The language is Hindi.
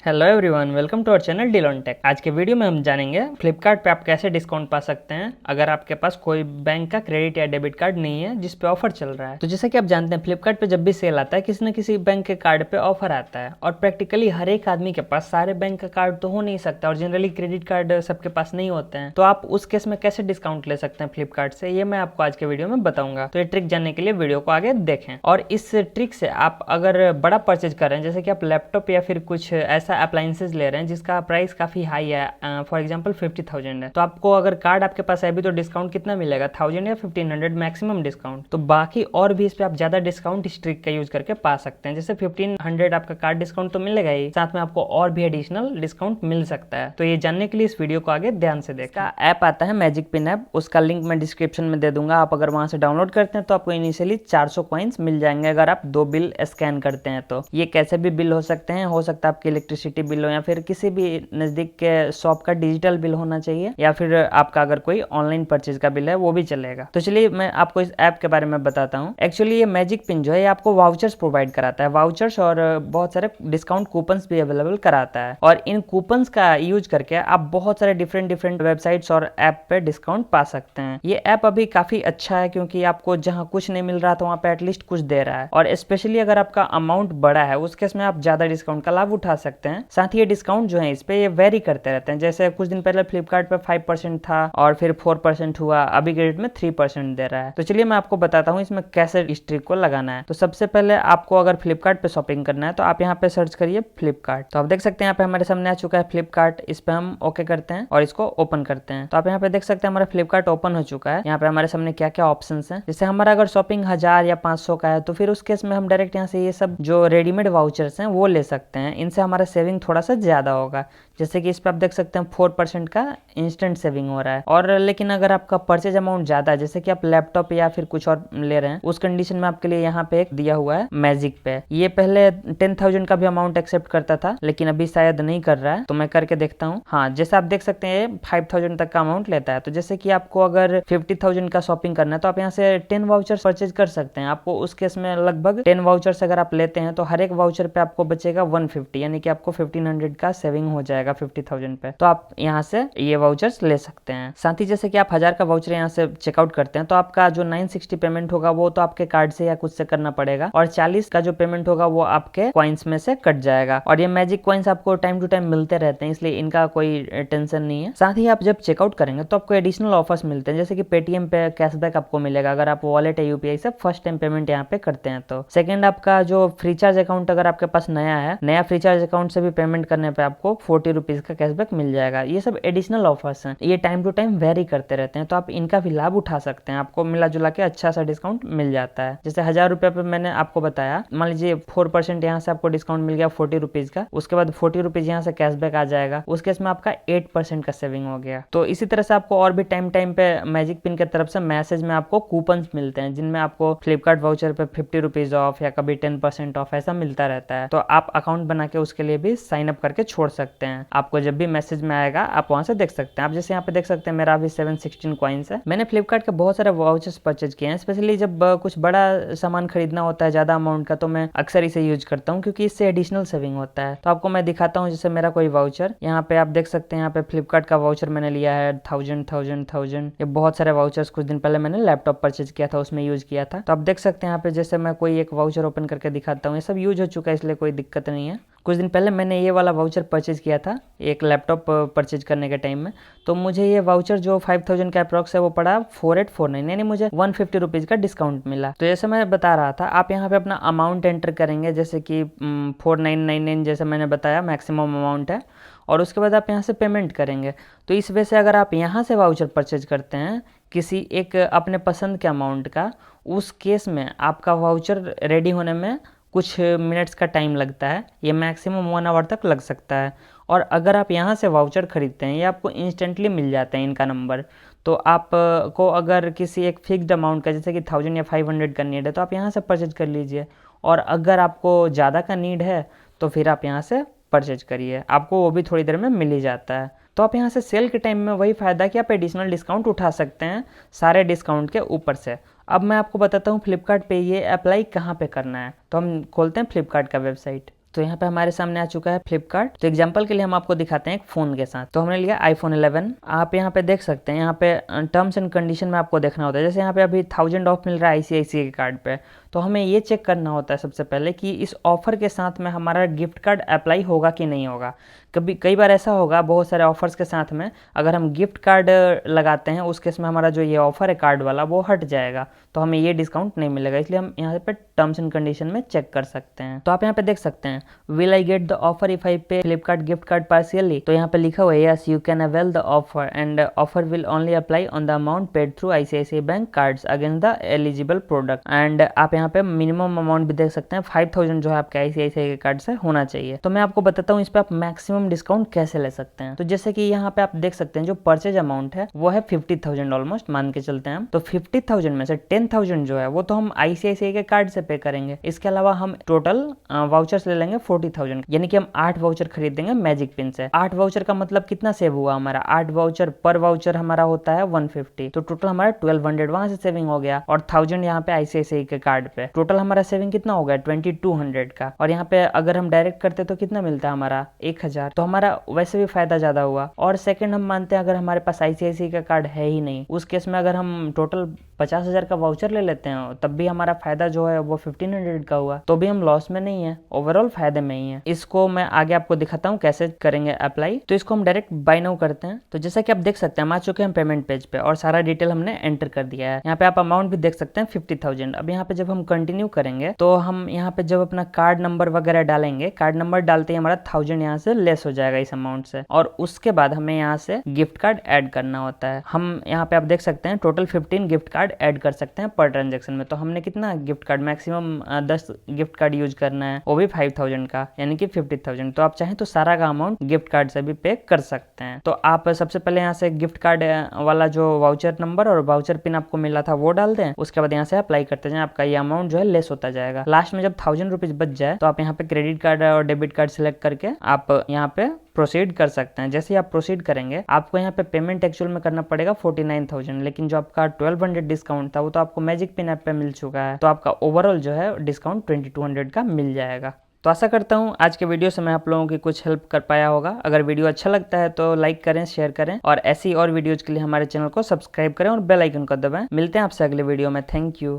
Hello everyone, welcome to our channel deal on tech. आज के वीडियो में हम जानेंगे फ्लिपकार्ट पे आप कैसे डिस्काउंट पा सकते हैं अगर आपके पास कोई बैंक का क्रेडिट या डेबिट कार्ड नहीं है जिस पे ऑफर चल रहा है। तो जैसा कि आप जानते हैं, फ्लिपकार्ट पे जब भी सेल आता है किसी न किसी बैंक के कार्ड पे ऑफर आता है और प्रैक्टिकली हर एक आदमी के पास सारे बैंक का कार्ड तो हो नहीं सकता और जनरली क्रेडिट कार्ड सबके पास नहीं होते हैं। तो आप उस केस में कैसे डिस्काउंट ले सकते हैं फ्लिपकार्ट से, ये मैं आपको आज के वीडियो में बताऊंगा। तो ये ट्रिक जानने के लिए वीडियो को आगे देखें। और इस ट्रिक से आप अगर बड़ा परचेज कर रहे हैं, जैसे कि आप लैपटॉप या फिर कुछ ऐसा अप्लायंसेज ले रहे हैं जिसका प्राइस काफी हाई है, फॉर एग्जांपल 50,000 है, तो आपको अगर कार्ड आपके पास है भी तो डिस्काउंट कितना मिलेगा, 1000 या 1500 मैक्सिमम डिस्काउंट। तो बाकी और भी इस पे आप ज्यादा डिस्काउंट इस ट्रिक का यूज करके पा सकते हैं। जैसे 1500 आपका कार्ड डिस्काउंट तो मिलेगा ही, साथ में आपको और भी एडिशनल डिस्काउंट मिल सकता है। तो ये जानने के लिए इस वीडियो को आगे ध्यान से देखा। ऐप आता है मैजिक पिन ऐप, उसका लिंक मैं डिस्क्रिप्शन में दे दूंगा। आप अगर वहां से डाउनलोड करते हैं तो आपको इनिशियली 400 कॉइन्स मिल जाएंगे अगर आप 2 बिल स्कैन करते हैं। तो ये कैसे भी बिल हो सकते हैं, हो सकता है आपकी इलेक्ट्रिसिटी बिल हो या फिर किसी भी नजदीक के शॉप का डिजिटल बिल होना चाहिए, या फिर आपका अगर कोई ऑनलाइन परचेज का बिल है वो भी चलेगा। तो चलिए मैं आपको इस ऐप के बारे में बताता हूँ। एक्चुअली ये मैजिक पिन जो है आपको वाउचर्स प्रोवाइड कराता है, वाउचर्स और बहुत सारे डिस्काउंट कूपन्स भी अवेलेबल कराता है। और इन कूपन्स का यूज करके आप बहुत सारे डिफरेंट वेबसाइट्स और ऐप पे डिस्काउंट पा सकते हैं। ये ऐप अभी काफी अच्छा है क्योंकि आपको जहां कुछ नहीं मिल रहा था वहां पे एटलीस्ट कुछ दे रहा है। और स्पेशली अगर आपका अमाउंट बड़ा है उस केस में आप ज्यादा डिस्काउंट का लाभ उठा सकते हैं। साथ ही ये डिस्काउंट जो है इस पे ये वेरी करते रहते हैं। जैसे कुछ दिन पहले फ्लिपकार्ट पे 5% था और फिर 4% हुआ, अभी के डेट में 3% दे रहा है। तो चलिए मैं आपको बताता हूँ इसमें कैसे इस ट्रिक को लगाना है। तो सबसे पहले आपको अगर फ्लिपकार्ट पे शॉपिंग करना है तो आप यहाँ पे सर्च करिए फ्लिपकार्ट। तो आप देख सकते हैं यहाँ पे हमारे सामने आ चुका है फ्लिपकार्ट। इस पे हम ओके करते हैं और इसको ओपन करते हैं। तो आप यहाँ पे देख सकते हैं हमारा फ्लिपकार्ट ओपन हो चुका है। यहाँ पे हमारे सामने क्या क्या ऑप्शन है। जैसे हमारा अगर शॉपिंग 1000 या 500 का है तो फिर उस केस में हम डायरेक्ट यहाँ से ये सब जो रेडीमेड वाउचर्स हैं वो ले सकते हैं। इनसे हमारा सेविंग थोड़ा सा ज्यादा होगा। जैसे कि इस पे आप देख सकते हैं 4% का इंस्टेंट सेविंग हो रहा है। और लेकिन अगर आपका परचेज अमाउंट ज्यादा है, जैसे कि आप लैपटॉप या फिर कुछ और ले रहे हैं, उस कंडीशन में आपके लिए यहाँ पे एक दिया हुआ है मैजिक पे। ये पहले 10,000 का भी अमाउंट एक्सेप्ट करता था लेकिन अभी शायद नहीं कर रहा है, तो मैं करके देखता हूँ। हाँ, जैसे आप देख सकते हैं 5,000 तक का अमाउंट लेता है। तो जैसे कि आपको अगर 50,000 का शॉपिंग करना है तो आप यहाँ से 10 वाउचर्स परचेज कर सकते हैं। आपको उस केस में लगभग 10 वाउचर्स अगर आप लेते हैं तो हर एक वाउचर पे आपको बचेगा 150, यानी कि आपको 1500 का सेविंग हो जाएगा 50,000 पे। तो आप यहाँ से ये वाउचर्स ले सकते हैं। साथ ही जैसे कि आप 1000 का वाउचर यहाँ से चेकआउट करते हैं तो आपका जो 960 पेमेंट होगा वो तो आपके कार्ड से या कुछ से करना पड़ेगा, और 40 का जो पेमेंट होगा वो आपके कॉइन्स में से कट जाएगा। और ये मैजिक कॉइन्स आपको टाइम टू टाइम मिलते रहते हैं, इसलिए इनका कोई टेंशन नहीं है। साथ ही आप जब चेकआउट करेंगे तो आपको एडिशनल ऑफर्स मिलते हैं, जैसे कि पेटीएम पे कैशबैक आपको मिलेगा अगर आप वॉलेट या यूपीआई से फर्स्ट टाइम पेमेंट यहाँ पे करते हैं। तो सेकंड, आपका जो फ्रीचार्ज अकाउंट अगर आपके पास नया है, नया फ्रीचार्ज अकाउंट से भी पेमेंट करने पे आपको 40 रुपीज का कैशबैक मिल जाएगा। ये सब एडिशनल ऑफर्स हैं, ये टाइम टू टाइम वेरी करते रहते हैं, तो आप इनका भी लाभ उठा सकते हैं। आपको मिला जुला के अच्छा सा डिस्काउंट मिल जाता है। जैसे 1000 रुपये पे मैंने आपको बताया, मान लीजिए 4% यहाँ से आपको डिस्काउंट मिल गया 40 रुपीज का, उसके बाद 40 रुपीज यहाँ से कैशबैक आ जाएगा, उस केस में आपका 8% का सेविंग हो गया। तो इसी तरह से आपको और भी टाइम टाइम पे मैजिक पिन की तरफ से मैसेज में आपको कूपन मिलते हैं जिनमें आपको फ्लिपकार्ट वाउचर पे 50 रुपीज ऑफ या कभी 10% ऑफ ऐसा मिलता रहता है। तो आप अकाउंट बना के उसके लिए भी साइन अप करके छोड़ सकते हैं। आपको जब भी मैसेज में आएगा आप वहां से देख सकते हैं। आप जैसे यहाँ पे देख सकते हैं मेरा अभी 716 कॉइन्स है। मैंने फ्लिपकार्ट के बहुत सारे वाउचर्स परचेज किए हैं, स्पेशली जब कुछ बड़ा सामान खरीदना होता है ज्यादा अमाउंट का, तो मैं अक्सर इसे यूज करता हूँ क्योंकि इससे एडिशनल सेविंग होता है। तो आपको मैं दिखाता हूँ, जैसे मेरा कोई वाउचर यहाँ पे आप देख सकते हैं, यहाँ पे फ्लिपकार्ट का वाउचर मैंने लिया है 1000। ये बहुत सारे वाउचर्स कुछ दिन पहले मैंने लैपटॉप परचेज किया था, उसमें यूज किया था। तो आप देख सकते हैं यहाँ पे, जैसे मैं कोई एक वाउचर ओपन करके दिखाता हूँ, ये सब यूज हो चुका है इसलिए कोई दिक्कत नहीं है। कुछ दिन पहले मैंने ये वाला वाउचर परचेज किया था एक लैपटॉप परचेज करने के टाइम में, तो मुझे ये वाउचर जो 5000 का अप्रॉक्स है वो पड़ा 4849, यानी मुझे 150 रुपीज का डिस्काउंट मिला। तो जैसे मैं बता रहा था, आप यहाँ पे अपना अमाउंट एंटर करेंगे, जैसे कि 4999 जैसे मैंने बताया मैक्सिमम अमाउंट है, और उसके बाद आप यहाँ से पेमेंट करेंगे। तो इस वजह से अगर आप यहाँ से वाउचर परचेज करते हैं किसी एक अपने पसंद के अमाउंट का, उस केस में आपका वाउचर रेडी होने में कुछ मिनट्स का टाइम लगता है, ये मैक्सिमम 1 आवर तक लग सकता है। और अगर आप यहाँ से वाउचर खरीदते हैं ये आपको इंस्टेंटली मिल जाता है इनका नंबर। तो आप को अगर किसी एक फिक्स्ड अमाउंट का, जैसे कि 1000 या 500 का नीड है, तो आप यहाँ से परचेज कर लीजिए। और अगर आपको ज़्यादा का नीड है तो फिर आप यहाँ से परचेज करिए, आपको वो भी थोड़ी देर में मिल ही जाता है। तो आप यहाँ से सेल के टाइम में वही फ़ायदा कि आप एडिशनल डिस्काउंट उठा सकते हैं सारे डिस्काउंट के ऊपर से। अब मैं आपको बताता हूँ फ्लिपकार्ट पे ये अप्लाई कहाँ पे करना है। तो हम खोलते हैं फ्लिपकार्ट का वेबसाइट। तो यहाँ पे हमारे सामने आ चुका है फ्लिपकार्ट। तो एग्जांपल के लिए हम आपको दिखाते हैं एक फ़ोन के साथ। तो हमने लिया आईफोन 11। आप यहाँ पे देख सकते हैं, यहाँ पे टर्म्स एंड कंडीशन में आपको देखना होता है। जैसे यहाँ पे अभी 1000 ऑफ मिल रहा है आईसीआईसीआई के कार्ड पे, तो हमें ये चेक करना होता है सबसे पहले कि इस ऑफर के साथ में हमारा गिफ्ट कार्ड अप्लाई होगा कि नहीं होगा। कई बार ऐसा होगा बहुत सारे ऑफर्स के साथ में, अगर हम गिफ्ट कार्ड लगाते हैं उस केस में हमारा जो ये ऑफर है कार्ड वाला वो हट जाएगा, तो हमें ये डिस्काउंट नहीं मिलेगा। इसलिए हम यहाँ पे टर्म्स एंड कंडीशन में चेक कर सकते हैं। तो आप यहाँ पे देख सकते हैं, will I get the offer if I पे फ्लिपकार्ट गिफ्ट कार्ड पार्शियली। तो यहाँ पे लिखा हुआ है yes you can avail the offer and offer will only apply on the amount paid through ICICI bank cards against the eligible product. And आप यहाँ पे मिनिमम अमाउंट भी देख सकते हैं, 5000 जो है आपके आईसीआईसीआई के कार्ड से होना चाहिए। तो मैं आपको बताता हूँ इस पे आप मैक्सिमम डिस्काउंट कैसे ले सकते हैं। तो जैसे कि यहाँ पे आप देख सकते हैं जो परचेज अमाउंट है वो है 50,000 ऑलमोस्ट, मान के चलते हैं हम। तो 50,000 में से 10,000 जो है वो तो हम आईसीआईसीआई के कार्ड से पे करेंगे। इसके अलावा हम टोटल वाउचर्स ले लेंगे 40,000, यानी कि हम 8 वाउचर खरीदेंगे मैजिक पिन से। 8 वाउचर का मतलब कितना सेव हुआ हमारा, 8 वाउचर पर वाउचर हमारा होता है 150, तो टोटल हमारा 1200 वहां से सेविंग हो गया, और 1000 यहाँ पे आईसीआईसीआई के कार्ड पे। टोटल हमारा सेविंग कितना हो गया 2200 का। और यहाँ पे अगर हम डायरेक्ट करते तो कितना मिलता है हमारा 1000, तो हमारा वैसे भी फायदा ज्यादा हुआ। और सेकंड हम मानते हैं अगर हमारे पास आईसीआईसीआई का कार्ड है ही नहीं, उस केस में अगर हम टोटल 50,000 का वाउचर ले लेते हैं तब भी हमारा फायदा जो है वो 1500 का हुआ, तो भी हम लॉस में नहीं है, ओवरऑल फायदे में ही है। इसको मैं आगे आपको दिखाता हूँ कैसे करेंगे अप्लाई। तो इसको हम डायरेक्ट बाय नाउ करते हैं। तो जैसा कि आप देख सकते हैं हम आ चुके हैं पेमेंट पेज पे और सारा डिटेल हमने एंटर कर दिया है। यहाँ पे आप अमाउंट भी देख सकते हैं 50,000। अब यहाँ पे जब हम कंटिन्यू करेंगे तो हम यहाँ पे जब अपना कार्ड नंबर वगैरह डालेंगे, कार्ड नंबर डालते ही हमारा 1000 यहाँ से लेस हो जाएगा इस अमाउंट से, और उसके बाद हमें यहाँ से गिफ्ट कार्ड ऐड करना होता है। हम यहाँ पे आप देख सकते हैं टोटल 15 गिफ्ट कार्ड ऐड कर सकते हैं पर ट्रांजेक्शन में। तो हमने कितना gift card, maximum 10 gift card use करना है, वो भी 5000 का, यानी कि 50,000। तो आप चाहें तो सारा का अमाउंट गिफ्ट कार्ड से भी पे कर सकते हैं। तो आप सबसे पहले यहाँ से गिफ्ट कार्ड वाला जो वाउचर नंबर और वाउचर पिन आपको मिला था वो डाल दें, उसके बाद यहाँ से अप्लाई करते जाएं, आपका ये अमाउंट जो है लेस होता जाएगा। लास्ट में जब 1000 रुपीज बच जाए तो आप यहाँ पे क्रेडिट कार्ड और डेबिट कार्ड सिलेक्ट करके आप यहाँ पे प्रोसीड कर सकते हैं। जैसे ही आप प्रोसीड करेंगे आपको यहाँ पे पेमेंट एक्चुअल में करना पड़ेगा 49,000, लेकिन जो आपका 1200 डिस्काउंट था वो तो आपको मैजिक पिन ऐप पे मिल चुका है, तो आपका ओवरऑल जो है डिस्काउंट 2200 का मिल जाएगा। तो आशा करता हूँ आज के वीडियो से मैं आप लोगों की कुछ हेल्प कर पाया होगा। अगर वीडियो अच्छा लगता है तो लाइक करें, शेयर करें, और ऐसी और वीडियोज के लिए हमारे चैनल को सब्सक्राइब करें और बेल आइकन को दबाएं। मिलते हैं आपसे अगले वीडियो में। Thank you.